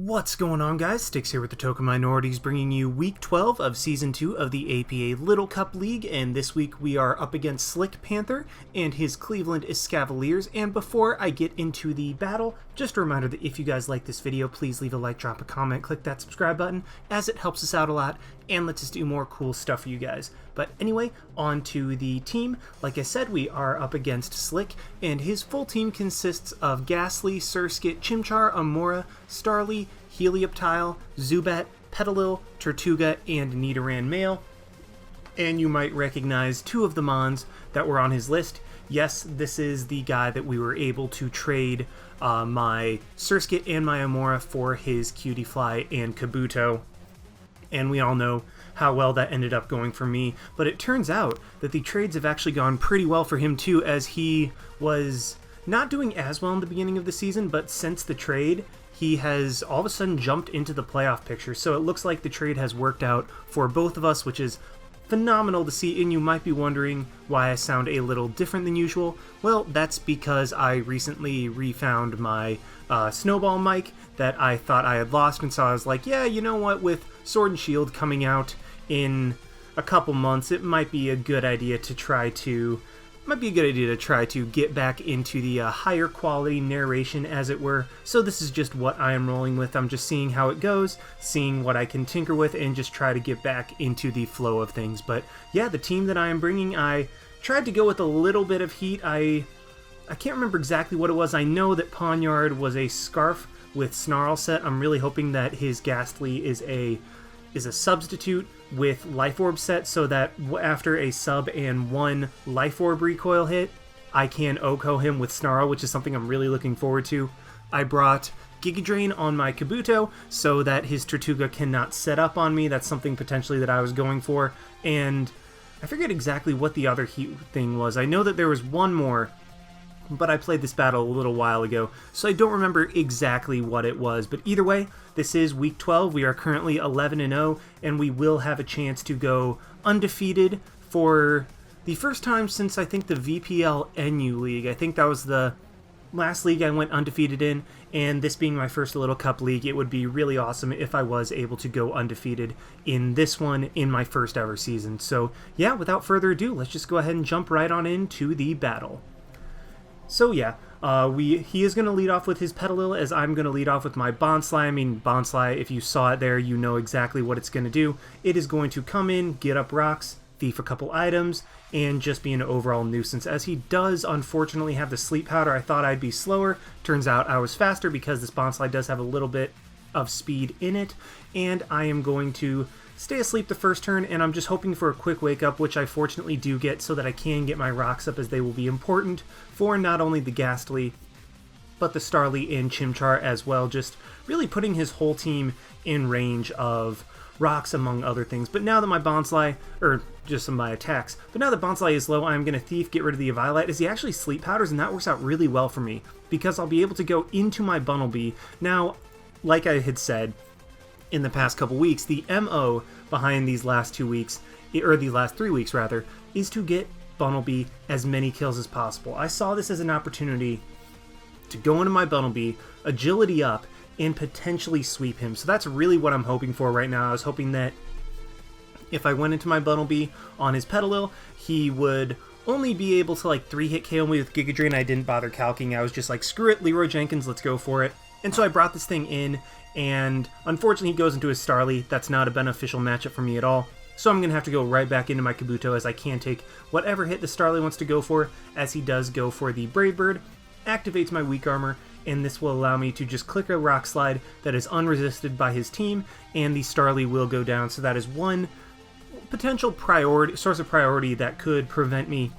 What's going on, guys? Styx here with the Token Minorities, bringing you Week 12 of Season 2 of the APA Little Cup League, and this week we are up against Slick Panther and his Cleveland Escavaliers. And before I get into the battle, just a reminder that if you guys like this video, please leave a like, drop a comment, click that subscribe button, as it helps us out a lot and lets us do more cool stuff for you guys. But anyway, on to the team. Like I said, we are up against Slick, and his full team consists of Ghastly, Surskit, Chimchar, Amora, Starly, Helioptile, Zubat, Petalil, Tortuga, and Nidoran male. And you might recognize two of the Mons that were on his list. Yes, this is the guy that we were able to trade my Surskit and my Amora for his Cutiefly and Kabuto. And we all know how well that ended up going for me. But it turns out that the trades have actually gone pretty well for him too, as he was not doing as well in the beginning of the season, but since the trade, he has all of a sudden jumped into the playoff picture. So it looks like the trade has worked out for both of us, which is phenomenal to see. And you might be wondering why I sound a little different than usual. Well, that's because I recently refound my Snowball mic that I thought I had lost, and so I was like, yeah, you know what, with Sword and Shield coming out in a couple months, it might be a good idea to try to get back into the higher quality narration, as it were. So this is just what I am rolling with. I'm just seeing how it goes, seeing what I can tinker with, and just try to get back into the flow of things. But yeah, the team that I am bringing, I tried to go with a little bit of heat. I can't remember exactly what it was. I know that Pawniard was a Scarf with Snarl set. I'm really hoping that his Ghastly is a substitute with Life Orb set, so that after a sub and one Life Orb recoil hit, I can OHKO him with Snarl, which is something I'm really looking forward to. I brought Giga Drain on my Kabuto so that his Tortuga cannot set up on me. That's something potentially that I was going for. And I forget exactly what the other heat thing was. I know that there was one more, but I played this battle a little while ago, so I don't remember exactly what it was. But either way, this is Week 12. We are currently 11-0, and we will have a chance to go undefeated for the first time since, I think, the VPL NU League. I think that was the last league I went undefeated in, and this being my first Little Cup League, it would be really awesome if I was able to go undefeated in this one in my first ever season. So yeah, without further ado, let's just go ahead and jump right on into the battle. So yeah, he is going to lead off with his Petalil, as I'm going to lead off with my Bonsly. I mean, Bonsly, if you saw it there, you know exactly what it's going to do. It is going to come in, get up rocks, thief a couple items, and just be an overall nuisance. As he does, unfortunately, have the Sleep Powder. I thought I'd be slower. Turns out I was faster, because this Bonsly does have a little bit of speed in it. And I am going to stay asleep the first turn, and I'm just hoping for a quick wake up, which I fortunately do get, so that I can get my rocks up, as they will be important for not only the Ghastly, but the Starly and Chimchar as well, just really putting his whole team in range of rocks, among other things. But now that my Bonsly, or just some of my attacks, but now that Bonsly is low, I'm going to Thief, get rid of the Eviolite, as he actually Sleep Powders, and that works out really well for me, because I'll be able to go into my Bunnelby. Now, like I had said in the past couple weeks, the MO behind these last 2 weeks, or the last 3 weeks rather, is to get Bunnelby as many kills as possible. I saw this as an opportunity to go into my Bunnelby, agility up, and potentially sweep him. So that's really what I'm hoping for right now. I was hoping that if I went into my Bunnelby on his Petalil, he would only be able to like 3-hit KO me with Giga Drain. I didn't bother calcing. I was just like, screw it, Leroy Jenkins, let's go for it. And so I brought this thing in, and unfortunately he goes into his Starly. That's not a beneficial matchup for me at all. So I'm going to have to go right back into my Kabuto, as I can take whatever hit the Starly wants to go for, as he does go for the Brave Bird, activates my Weak Armor, and this will allow me to just click a Rock Slide that is unresisted by his team, and the Starly will go down. So that is one potential source of priority that could prevent me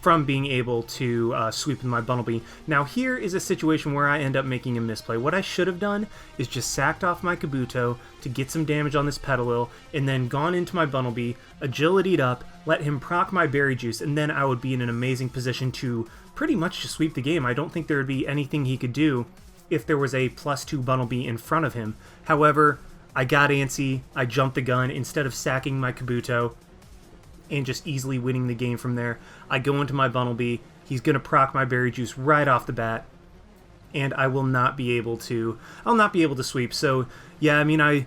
from being able to sweep with my Bunnelby. Now here is a situation where I end up making a misplay. What I should have done is just sacked off my Kabuto to get some damage on this Petalil, and then gone into my Bunnelby, agility'd up, let him proc my Berry Juice, and then I would be in an amazing position to pretty much just sweep the game. I don't think there would be anything he could do if there was a +2 Bunnelby in front of him. However, I got antsy, I jumped the gun. Instead of sacking my Kabuto and just easily winning the game from there, I go into my Bunnelby. He's going to proc my Berry Juice right off the bat. and I'll not be able to sweep. So yeah, I mean,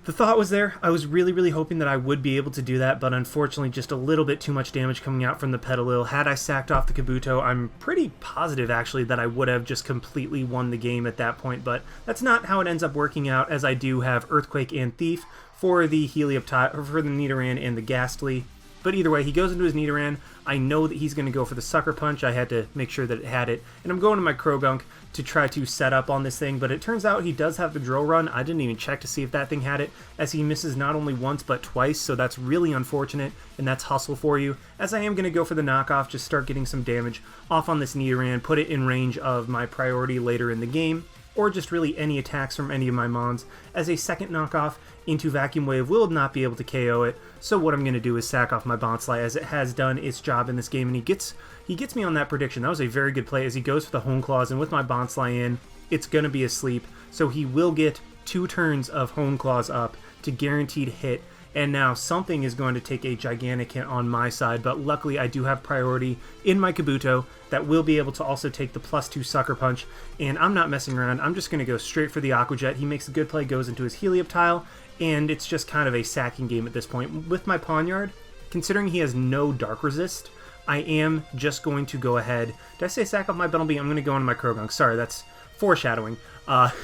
the thought was there. I was really hoping that I would be able to do that, but unfortunately just a little bit too much damage coming out from the Petalil. Had I sacked off the Kabuto, I'm pretty positive actually that I would have just completely won the game at that point, but that's not how it ends up working out, as I do have Earthquake and Thief for the Helioptile, or for the Nidoran and the Ghastly. But either way, he goes into his Nidoran. I know that he's going to go for the Sucker Punch. I had to make sure that it had it. And I'm going to my Krogunk to try to set up on this thing, but it turns out he does have the Drill Run. I didn't even check to see if that thing had it, as he misses not only once but twice, so that's really unfortunate, and that's hustle for you, as I am going to go for the knockoff, just start getting some damage off on this Nidoran, put it in range of my priority later in the game, or just really any attacks from any of my Mons, as a second knockoff into Vacuum Wave will not be able to KO it. So what I'm going to do is sack off my Bonsly, as it has done its job in this game, and he gets me on that prediction. That was a very good play, as he goes for the Hone Claws, and with my Bonsly in, it's going to be asleep, so he will get 2 turns of Hone Claws up to guaranteed hit, and now something is going to take a gigantic hit on my side, but luckily I do have priority in my Kabuto that will be able to also take the +2 Sucker Punch, and I'm not messing around. I'm just going to go straight for the Aqua Jet. He makes a good play, goes into his Helioptile, and it's just kind of a sacking game at this point. With my Pawniard, considering he has no Dark Resist, I am just going to go ahead. Did I say sack off my Bunnelby? I'm going to go into my Krogunk. Sorry, that's foreshadowing. But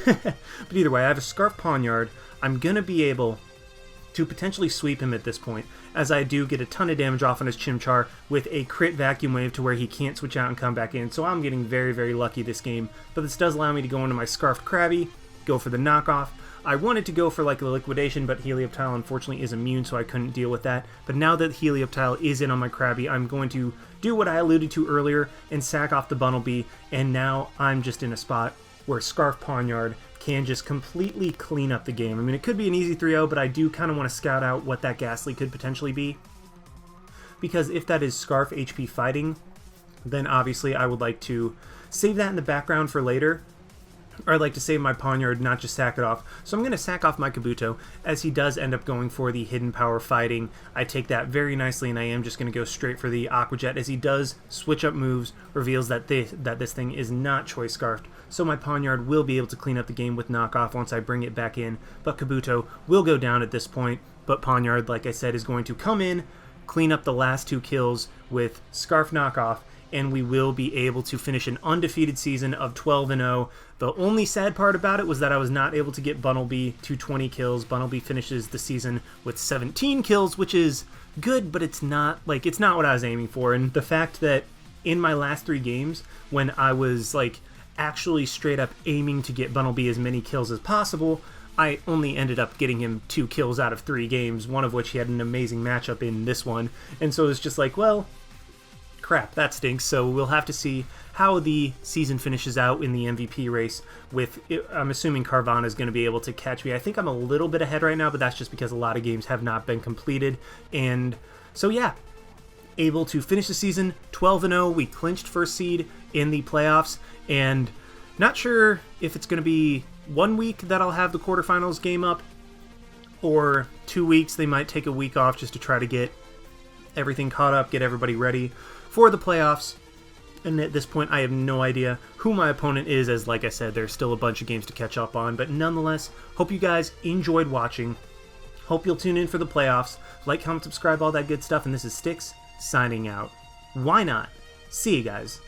either way, I have a Scarf Pawniard. I'm going to be able to potentially sweep him at this point, as I do get a ton of damage off on his Chimchar with a crit Vacuum Wave to where he can't switch out and come back in, so I'm getting very lucky this game. But this does allow me to go into my Scarfed Krabby, go for the knockoff. I wanted to go for like a liquidation, but Helioptile unfortunately is immune, so I couldn't deal with that. But now that Helioptile is in on my Krabby, I'm going to do what I alluded to earlier and sack off the Bunnelby, and now I'm just in a spot where Scarf Pawniard can just completely clean up the game. I mean, it could be an easy 3-0, but I do kind of want to scout out what that Ghastly could potentially be, because if that is Scarf HP fighting, then obviously I would like to save that in the background for later, or I'd like to save my Pawniard, not just sack it off. So I'm going to sack off my Kabuto, as he does end up going for the Hidden Power fighting. I take that very nicely, and I am just going to go straight for the Aqua Jet, as he does switch up moves, reveals that this thing is not Choice Scarfed. So my Pawniard will be able to clean up the game with knockoff once I bring it back in, but Kabuto will go down at this point. But Pawniard, like I said, is going to come in, clean up the last 2 kills with Scarf knockoff, and we will be able to finish an undefeated season of 12-0. The only sad part about it was that I was not able to get Bunnelby to 20 kills. Bunnelby finishes the season with 17 kills, which is good, but it's not what I was aiming for. And the fact that in my last 3 games, when I was like actually straight up aiming to get Bunnelby as many kills as possible, I only ended up getting him 2 kills out of 3 games, one of which he had an amazing matchup in this one. And so it's just like, well, crap, that stinks. So we'll have to see how the season finishes out in the MVP race with, I'm assuming Carvana is going to be able to catch me. I think I'm a little bit ahead right now, but that's just because a lot of games have not been completed. And so yeah, able to finish the season 12-0. We clinched first seed in the playoffs, and not sure if it's going to be 1 week that I'll have the quarterfinals game up, or 2 weeks. They might take a week off just to try to get everything caught up, get everybody ready for the playoffs. And at this point, I have no idea who my opponent is, as like I said, there's still a bunch of games to catch up on. But nonetheless, hope you guys enjoyed watching. Hope you'll tune in for the playoffs. Like, comment, subscribe, all that good stuff. And this is Styx signing out. Why not? See you guys.